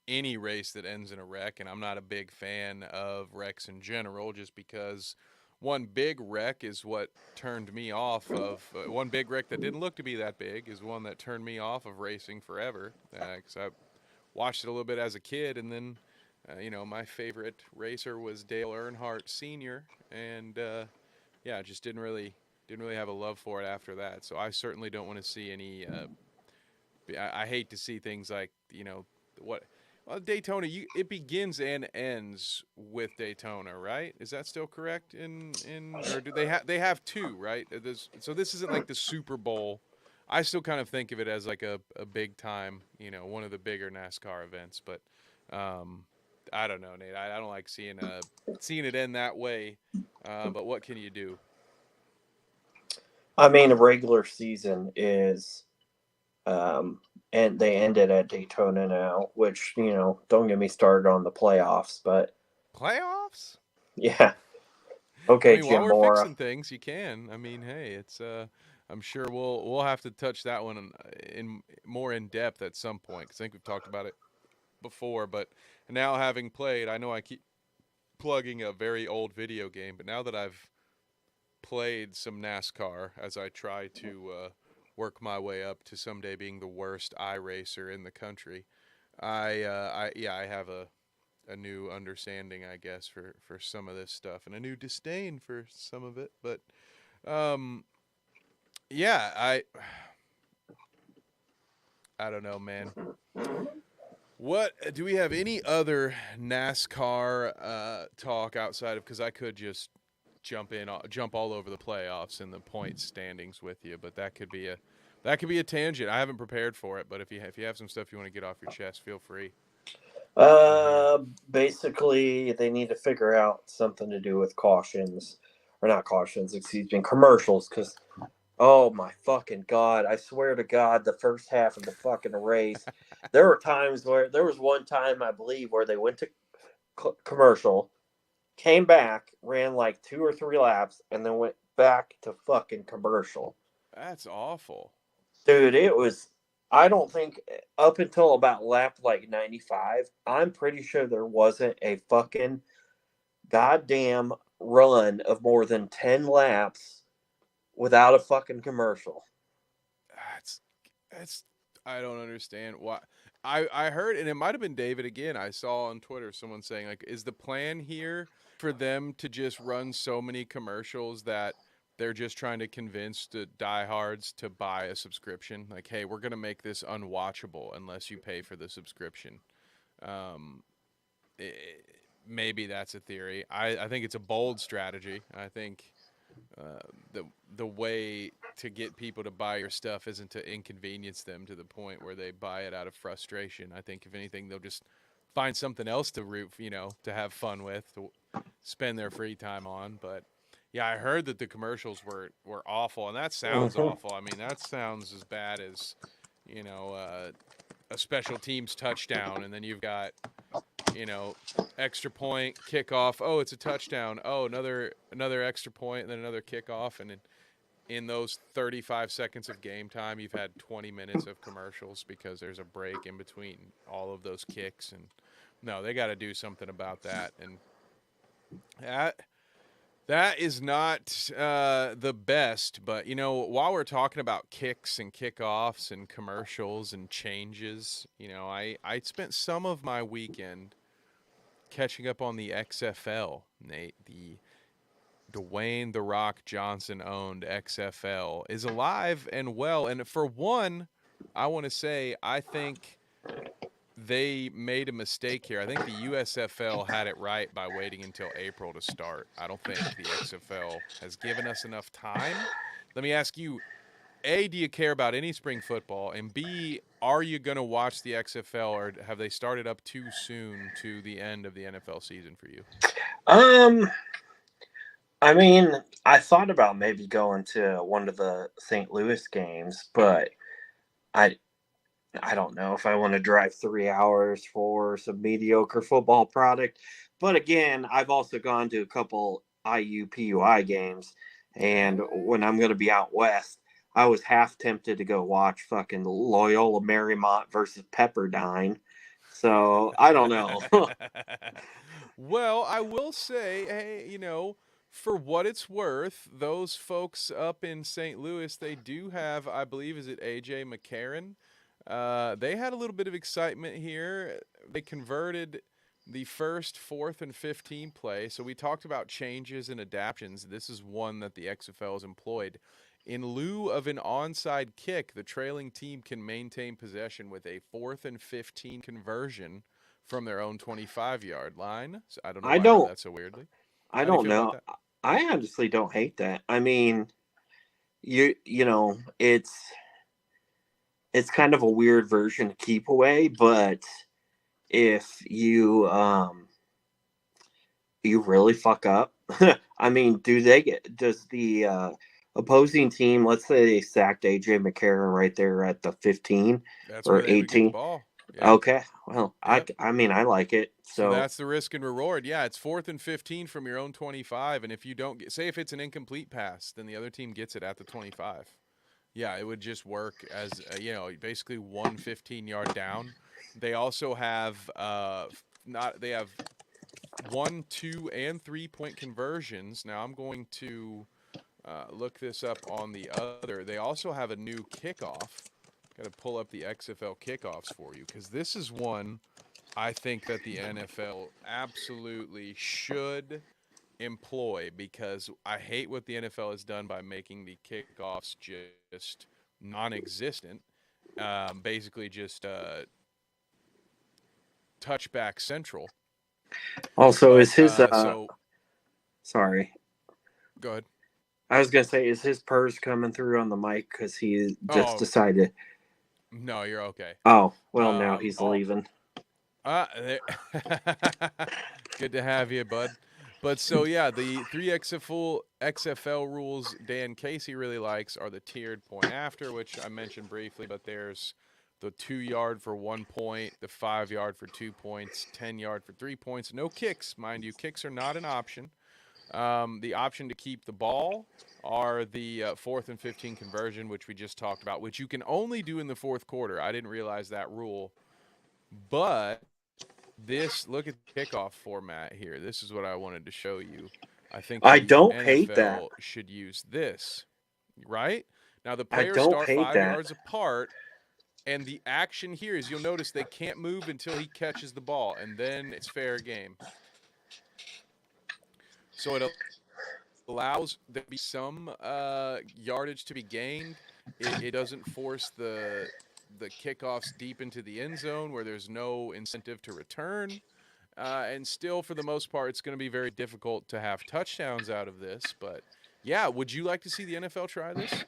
A: any race that ends in a wreck, and I'm not a big fan of wrecks in general, just because one big wreck is what turned me off of one big wreck that didn't look to be that big is one that turned me off of racing forever, because I watched it a little bit as a kid, and then my favorite racer was Dale Earnhardt Sr., and yeah, just didn't really have a love for it after that. So I certainly don't want to see any I hate to see things like, what well, Daytona, it begins and ends with Daytona, right? Is that still correct? Or do they have two, right? So this isn't like the Super Bowl. I still kind of think of it as like a big time, one of the bigger NASCAR events. But I don't know, Nate. I don't like seeing it end that way. But what can you do?
B: I mean, a regular season is, and they ended at Daytona now, which, don't get me started on the playoffs, but
A: Playoffs?
B: yeah.
A: I
B: Okay,
A: mean, while
B: Jim
A: we're
B: Mora.
A: fixing things, you can. I mean, hey, it's I'm sure we'll have to touch that one in more in depth at some point, 'cause I think we've talked about it before. But now, having played, I know I keep plugging a very old video game, but now that I've played some NASCAR, as I try to work my way up to someday being the worst iRacer in the country, I have a new understanding, I guess, for some of this stuff, and a new disdain for some of it. But yeah, I don't know, man. What do we have any other NASCAR talk outside of, because I could just jump all over the playoffs and the point standings with you, but that could be a tangent. I haven't prepared for it, but if you have some stuff you want to get off your chest, feel free.
B: Basically, they need to figure out something to do with cautions, or not cautions, excuse me, commercials. Because, oh my fucking god, I swear to God, the first half of the fucking race, there was one time I believe where they went to commercial, came back, ran like 2 or 3 laps, and then went back to fucking commercial.
A: That's awful.
B: Dude, it was. I don't think up until about lap like 95, I'm pretty sure there wasn't a fucking goddamn run of more than 10 laps without a fucking commercial.
A: That's I don't understand why. I heard, and it might have been David again. I saw on Twitter someone saying, like, is the plan here for them to just run so many commercials that they're just trying to convince the diehards to buy a subscription? Like, hey, we're gonna make this unwatchable unless you pay for the subscription. Um, Maybe that's a theory. I think it's a bold strategy. I think uh, the way to get people to buy your stuff isn't to inconvenience them to the point where they buy it out of frustration. I think if anything, they'll just find something else to to have fun with, to spend their free time on. But yeah, I heard that the commercials were awful, and that sounds
B: Mm-hmm.
A: awful. I mean, that sounds as bad as you know uh, a special teams touchdown, and then you've got extra point, kickoff. Oh, it's a touchdown. Oh, another extra point, and then another kickoff. And in those 35 seconds of game time, you've had 20 minutes of commercials because there's a break in between all of those kicks. And no, they got to do something about that. And that is not the best. But, while we're talking about kicks and kickoffs and commercials and changes, I spent some of my weekend catching up on the XFL, Nate. The Dwayne "The Rock" Johnson owned XFL is alive and well. And for one, I want to say I think they made a mistake here. I think the USFL had it right by waiting until April to start. I don't think the XFL has given us enough time. Let me ask you, A, do you care about any spring football? And B, are you going to watch the XFL, or have they started up too soon to the end of the NFL season for you?
B: I mean, I thought about maybe going to one of the St. Louis games, but I don't know if I want to drive 3 hours for some mediocre football product. But again, I've also gone to a couple IU-PUI games, and when I'm going to be out west, I was half tempted to go watch fucking Loyola Marymount versus Pepperdine. So I don't know.
A: Well, I will say, hey, for what it's worth, those folks up in St. Louis, they do have, I believe, is it AJ McCarron? They had a little bit of excitement here. They converted the first, 4th, and 15 play. So we talked about changes and adaptions. This is one that the XFL has employed. In lieu of an onside kick, the trailing team can maintain possession with a 4th and 15 conversion from their own 25-yard line. So I don't know why I wrote that so weirdly.
B: I
A: How do you
B: don't
A: feel
B: know.
A: about that?
B: I honestly don't hate that. I mean, it's kind of a weird version of keep away, but if you really fuck up, I mean, does the opposing team, let's say they sacked AJ McCarron right there at the 15
A: That's
B: or
A: where they would get the
B: 18?
A: ball. Yep.
B: Okay, well,
A: Yep.
B: I mean, I like it.
A: So that's the risk and reward. Yeah, it's 4th and 15 from your own 25, and if you don't say if it's an incomplete pass, then the other team gets it at the 25. Yeah, it would just work as basically 1 15-yard down. They also have they have 1, 2, and 3-point conversions. Now I'm going to look this up on the other. They also have a new kickoff. Got to pull up the XFL kickoffs for you because this is one I think that the NFL absolutely should employ, because I hate what the NFL has done by making the kickoffs just non-existent. Basically just touchback central.
B: Also, is his sorry.
A: Go ahead.
B: I was gonna say, is his purse coming through on the mic because he just decided?
A: No, you're okay.
B: Oh, well, now he's leaving.
A: Good to have you, bud. But so, yeah, the 3 XFL rules Dan Casey really likes are the tiered point after, which I mentioned briefly, but there's the 2-yard for 1 point, the 5-yard for 2 points, 10-yard for 3 points. No kicks, mind you. Kicks are not an option. The option to keep the ball are the 4th and 15 conversion, which we just talked about, which you can only do in the fourth quarter. I didn't realize that rule. But look at the kickoff format here. This is what I wanted to show you. I think
B: I don't
A: NFL
B: hate that.
A: should use this, right? Now the players start 5 yards apart, and the action here is, you'll notice they can't move until he catches the ball, and then it's fair game. So it allows there to be some yardage to be gained. It doesn't force the kickoffs deep into the end zone where there's no incentive to return. And still, for the most part, it's going to be very difficult to have touchdowns out of this. But, yeah, would you like to see the NFL try this?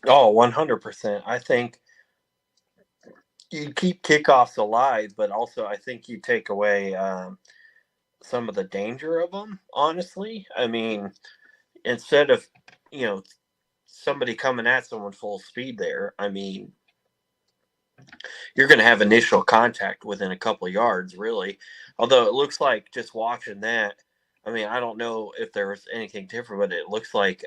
B: Oh, 100%. I think you keep kickoffs alive, but also I think you take away some of the danger of them, honestly. I mean, instead of, somebody coming at someone full speed there, I mean, you're going to have initial contact within a couple of yards, really. Although it looks like just watching that, I mean, I don't know if there was anything different, but it looks like,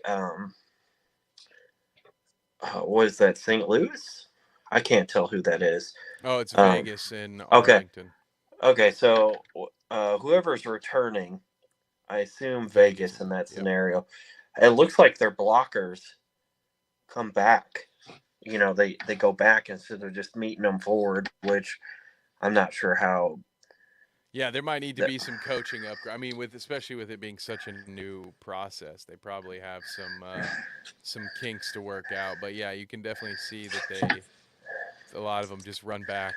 B: what is that, St. Louis? I can't tell who that is.
A: Oh, it's
B: Um,
A: Vegas in
B: okay.
A: Arlington.
B: Okay. So whoever's returning, I assume Vegas in that
A: Yep.
B: scenario, it looks like their blockers come back. They go back instead of just meeting them forward, which I'm not sure how.
A: Yeah, there might need to be some coaching upgrade. I mean, especially with it being such a new process, they probably have some kinks to work out. But yeah, you can definitely see that a lot of them just run back.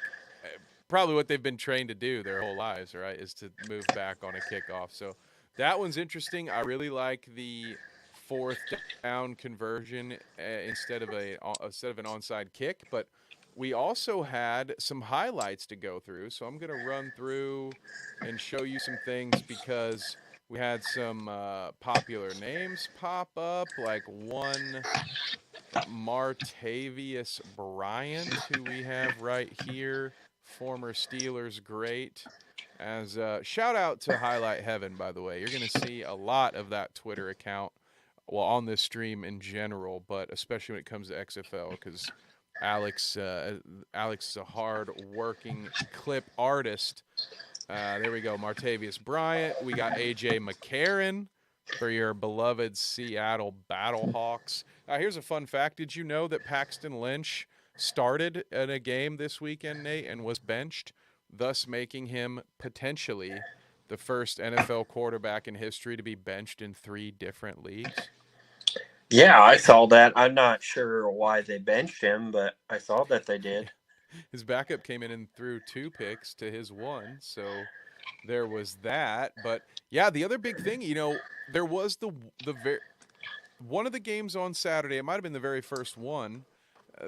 A: Probably what they've been trained to do their whole lives, right, is to move back on a kickoff. So that one's interesting. I really like the fourth down conversion instead of an onside kick, but we also had some highlights to go through. So I'm going to run through and show you some things because we had some popular names pop up, like one Martavius Bryant, who we have right here, former Steelers great. As shout out to Highlight Heaven, by the way. You're going to see a lot of that Twitter account, well, on this stream in general, but especially when it comes to XFL, because Alex is a hard-working clip artist. There we go, Martavius Bryant. We got AJ McCarron for your beloved Seattle Battlehawks. Here's a fun fact. Did you know that Paxton Lynch started in a game this weekend, Nate, and was benched, thus making him potentially the first NFL quarterback in history to be benched in 3 different leagues?
B: Yeah, I saw that. I'm not sure why they benched him, but I saw that they did.
A: His backup came in and threw 2 picks to his 1, so there was that. But yeah, the other big thing, there was one of the games on Saturday. It might have been the very first one.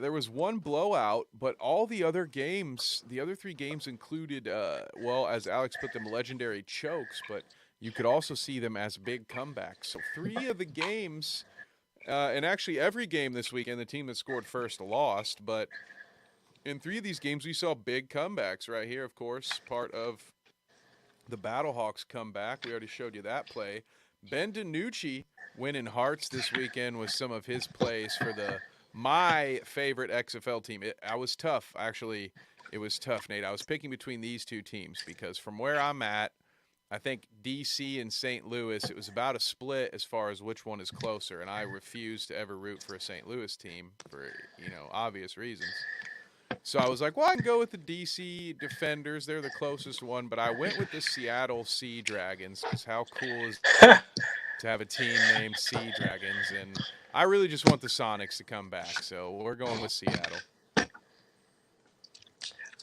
A: There was one blowout, but all the other games, the other 3 games included, as Alex put them, legendary chokes, but you could also see them as big comebacks. So 3 of the games, and actually every game this weekend, the team that scored first lost, but in 3 of these games, we saw big comebacks right here, of course, part of the Battlehawks comeback. We already showed you that play. Ben DiNucci winning hearts this weekend with some of his plays for my favorite XFL team. I was tough, actually. It was tough, Nate. I was picking between these 2 teams because from where I'm at, I think DC and St. Louis, it was about a split as far as which one is closer, and I refuse to ever root for a St. Louis team for, obvious reasons. So I was like, well, I can go with the DC Defenders. They're the closest one. But I went with the Seattle Sea Dragons because how cool is it to have a team named Sea Dragons? And I really just want the Sonics to come back. So we're going with Seattle.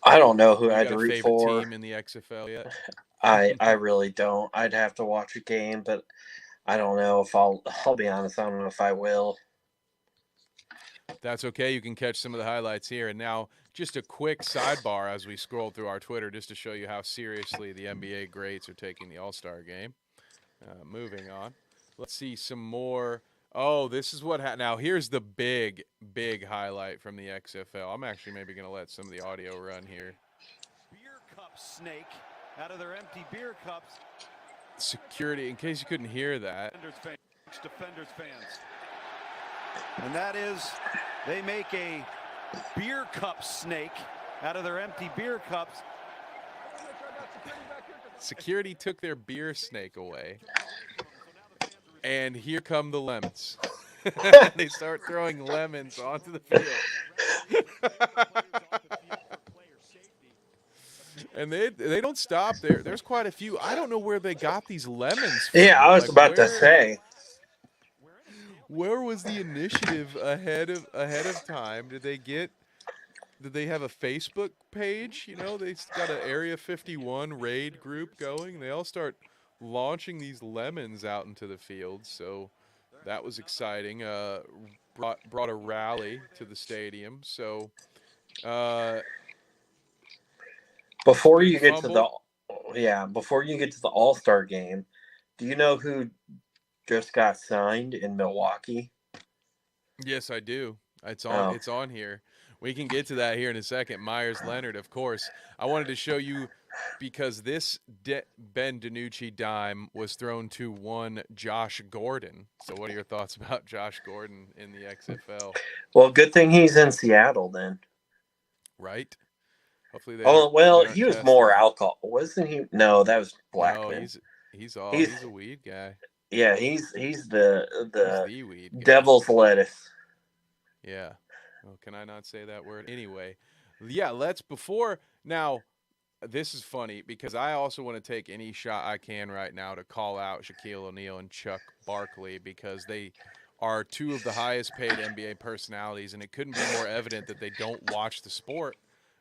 B: I don't know who
A: You
B: I'd
A: got a
B: root
A: favorite
B: for.
A: team in the XFL yet?
B: I really don't. I'd have to watch a game, but I don't know if I'll be honest, I don't know if I will.
A: That's okay. You can catch some of the highlights here. And now just a quick sidebar as we scroll through our Twitter just to show you how seriously the NBA greats are taking the All-Star game. Moving on. Let's see some more. Oh, this is what now here's the big highlight from the XFL. I'm actually maybe going to let some of the audio run here.
C: Beer cup snake out of their empty beer cups.
A: Security, in case you couldn't hear that.
C: Defenders fans. And that is, they make a beer cup snake out of their empty beer cups.
A: Security took their beer snake away. And here come the lemons. They start throwing lemons onto the field. And they don't stop there. There's quite a few. I don't know where they got these lemons from.
B: Yeah, I was about to say.
A: Where was the initiative ahead of time? Did they have a Facebook page? They got an Area 51 raid group going. They all start launching these lemons out into the field. So that was exciting. Brought a rally to the stadium. So
B: before you get to the All-Star game, do you know who just got signed in Milwaukee?
A: Yes, I do. It's on here. We can get to that here in a second. Myers Leonard, of course. I wanted to show you because this Ben DiNucci dime was thrown to one Josh Gordon. So, what are your thoughts about Josh Gordon in the XFL?
B: Well, good thing he's in Seattle then.
A: Right? Hopefully they
B: Oh,
A: aren't.
B: well,
A: They aren't
B: he was more
A: testing.
B: alcohol, wasn't he? No, that was
A: No,
B: Blackman.
A: he's
B: He's
A: a weed guy.
B: yeah, he's
A: He's
B: the
A: the weed guy.
B: devil's lettuce.
A: Yeah. Well, can I not say that word anyway? Yeah. Let's before now. This is funny because I also want to take any shot I can right now to call out Shaquille O'Neal and Chuck Barkley because they are two of the highest paid NBA personalities, and it couldn't be more evident that they don't watch the sport.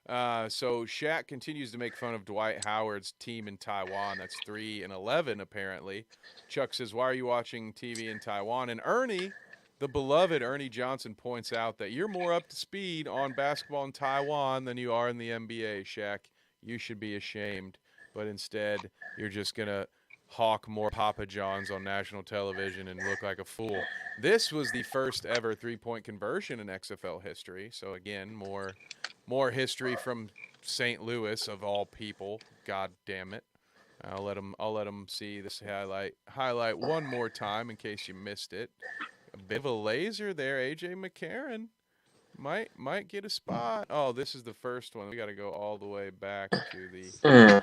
A: So Shaq continues to make fun of Dwight Howard's team in Taiwan. That's 3-11 apparently. Chuck says, "Why are you watching TV in Taiwan?" And Ernie, the beloved Ernie Johnson, points out that you're more up to speed on basketball in Taiwan than you are in the NBA, Shaq. You should be ashamed. But instead, you're just going to hawk more Papa Johns on national television and look like a fool. This was the first ever three-point conversion in XFL history. So, again, more history from St. Louis, of all people. God damn it. I'll let them see this highlight one more time in case you missed it. A bit of a laser there, AJ McCarron. Might get a spot. Oh, this is the first one. We got to go all the way back to the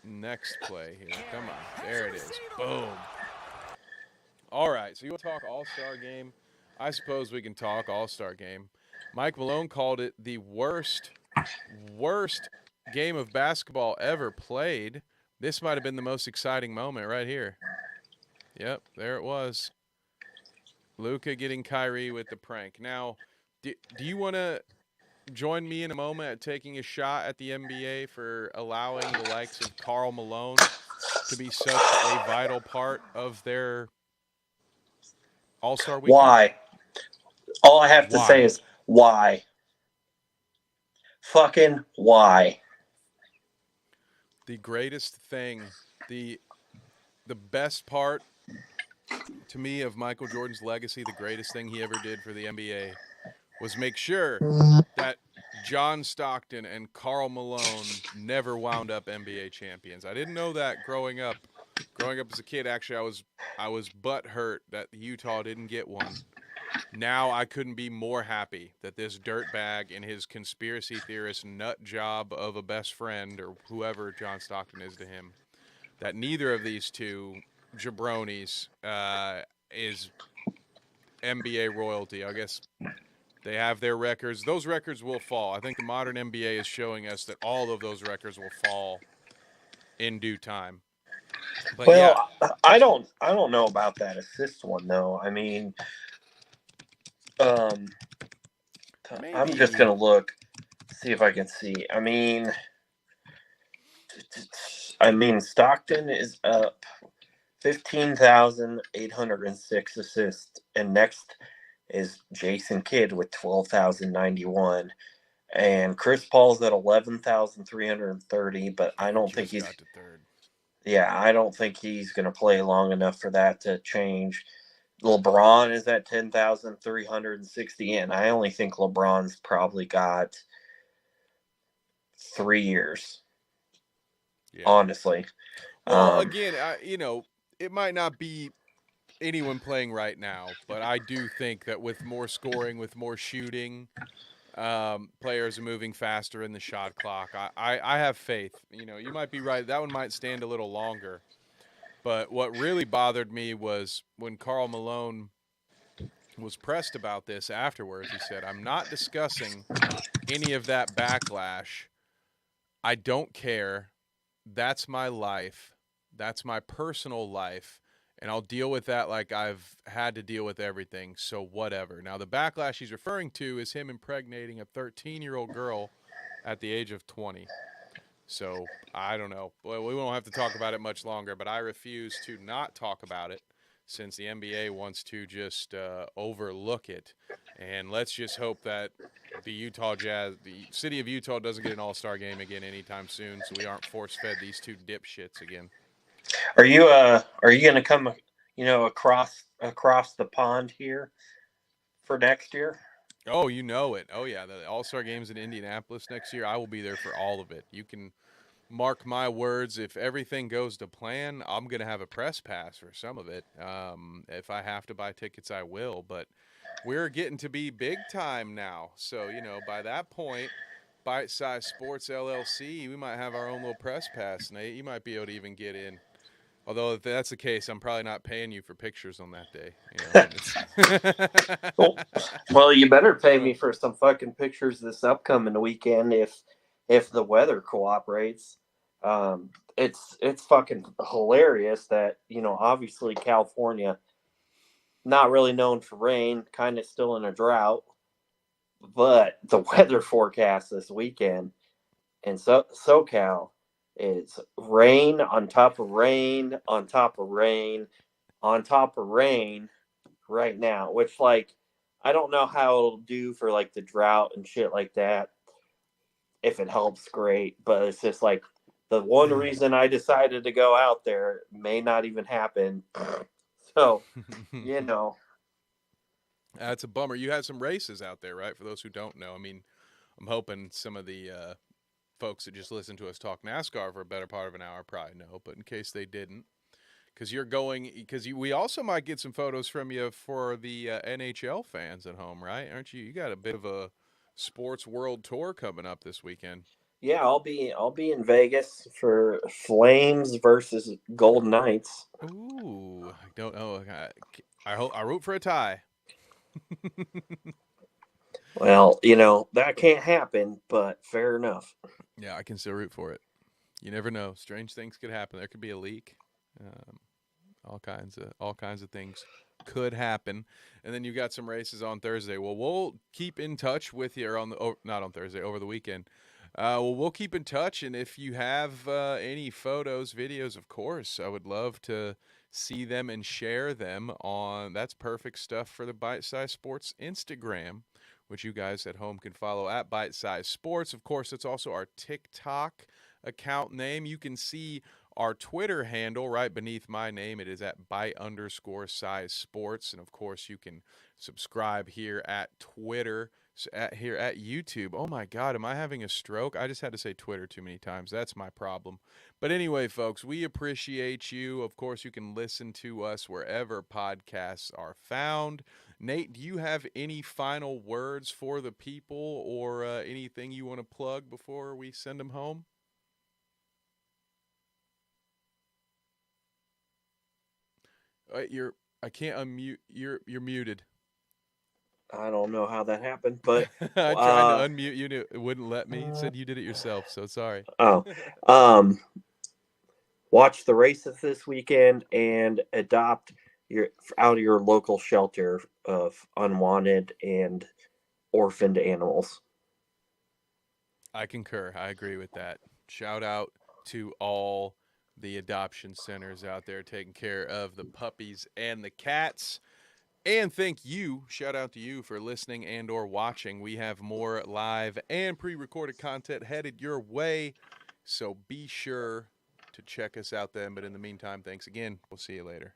A: next play here. Come on. There it is. Boom. All right. So you want to talk All-Star game? I suppose we can talk All-Star game. Mike Malone called it the worst game of basketball ever played. This might have been the most exciting moment right here. Yep, there it was. Luka getting Kyrie with the prank. Now, do you want to join me in a moment at taking a shot at the NBA for allowing the likes of Karl Malone to be such a vital part of their All-Star weekend?
B: Why? All I have to say
A: Why?
B: is why. Fucking why.
A: The greatest thing, the best part to me of Michael Jordan's legacy, the greatest thing he ever did for the NBA was make sure that John Stockton and Karl Malone never wound up NBA champions. I didn't know that growing up. Growing up as a kid, actually, I was butthurt that Utah didn't get one. Now I couldn't be more happy that this dirtbag and his conspiracy theorist nut job of a best friend or whoever John Stockton is to him, that neither of these two jabronis is NBA royalty. I guess they have their records. Those records will fall. I think the modern NBA is showing us that all of those records will fall in due time. But
B: well,
A: yeah.
B: I don't know about that assist one though. I mean, I'm just gonna look, see if I can see. I mean, Stockton is up 15,806 assists, and next is Jason Kidd with 12,091, and Chris Paul's at 11,330. But I don't think he's
A: got to third.
B: Yeah, I don't think he's going to play long enough for that to change. LeBron is at 10,360, and I only think LeBron's probably got 3 years. Yeah. Honestly.
A: Well, again, it might not be anyone playing right now, but I do think that with more scoring, with more shooting, players are moving faster in the shot clock. I have faith. You might be right. That one might stand a little longer. But what really bothered me was when Karl Malone was pressed about this afterwards. He said, "I'm not discussing any of that backlash. I don't care. That's my life. That's my personal life. And I'll deal with that like I've had to deal with everything. So whatever." Now, the backlash he's referring to is him impregnating a 13-year-old girl at the age of 20. So I don't know. Well, we won't have to talk about it much longer, but I refuse to not talk about it since the NBA wants to just overlook it. And let's just hope that the Utah Jazz, the city of Utah, doesn't get an all-star game again anytime soon, so we aren't force-fed these two dipshits again.
B: Are you going to come, across the pond here for next year?
A: Oh, you know it. Oh yeah, the All-Star games in Indianapolis next year. I will be there for all of it. You can mark my words. If everything goes to plan, I'm gonna have a press pass for some of it. If I have to buy tickets, I will. But we're getting to be big time now. So by that point, Bite Size Sports LLC, we might have our own little press pass. Nate, you might be able to even get in. Although if that's the case, I'm probably not paying you for pictures on that day.
B: Well, you better pay
A: So,
B: me for some fucking pictures this upcoming weekend if the weather cooperates. It's fucking hilarious that obviously California not really known for rain, kind of still in a drought, but the weather forecast this weekend in SoCal is rain on top of rain on top of rain on top of rain right now, which like I don't know how it'll do for like the drought and shit like that. If it helps, great, but it's just like the one reason I decided to go out there may not even happen. So, you know,
A: that's a bummer. You had some races out there, right? For those who don't know, I mean, I'm hoping some of the folks that just listen to us talk NASCAR for a better part of an hour probably know, but in case they didn't, we also might get some photos from you for the NHL fans at home, right? Aren't you? You got a bit of a sports world tour coming up this weekend.
B: yeah, I'll be in Vegas for Flames versus Golden Knights.
A: Ooh, I don't know. I hope I root for a tie.
B: Well, that can't happen, but fair enough.
A: Yeah, I can still root for it. You never know. Strange things could happen. There could be a leak. Um, all kinds of things could happen. And then you got some races on Thursday. Well, we'll keep in touch with you not on Thursday, over the weekend. Well, we'll keep in touch, and if you have any photos, videos, of course, I would love to see them and share them on. That's perfect stuff for the Bite Size Sports Instagram, which you guys at home can follow at Bite Size Sports. Of course, it's also our TikTok account name. You can see our Twitter handle right beneath my name. It is at @bite_size sports. And of course, you can subscribe here at Twitter, here at YouTube. Oh my God, am I having a stroke? I just had to say Twitter too many times. That's my problem. But anyway, folks, we appreciate you. Of course, you can listen to us wherever podcasts are found. Nate, do you have any final words for the people or anything you want to plug before we send them home? You're. I can't unmute. You're muted.
B: I don't know how that happened, but
A: I tried to
B: uh
A: unmute you, and it wouldn't let me. It said you did it yourself. So sorry.
B: oh, um watch the races this weekend and adopt your out of your local shelter of unwanted and orphaned animals.
A: I concur. I agree with that. Shout out to all the adoption centers out there taking care of the puppies and the cats. And thank you, shout out to you for listening and or watching. We have more live and pre-recorded content headed your way, so be sure to check us out then. But in the meantime, thanks again. We'll see you later.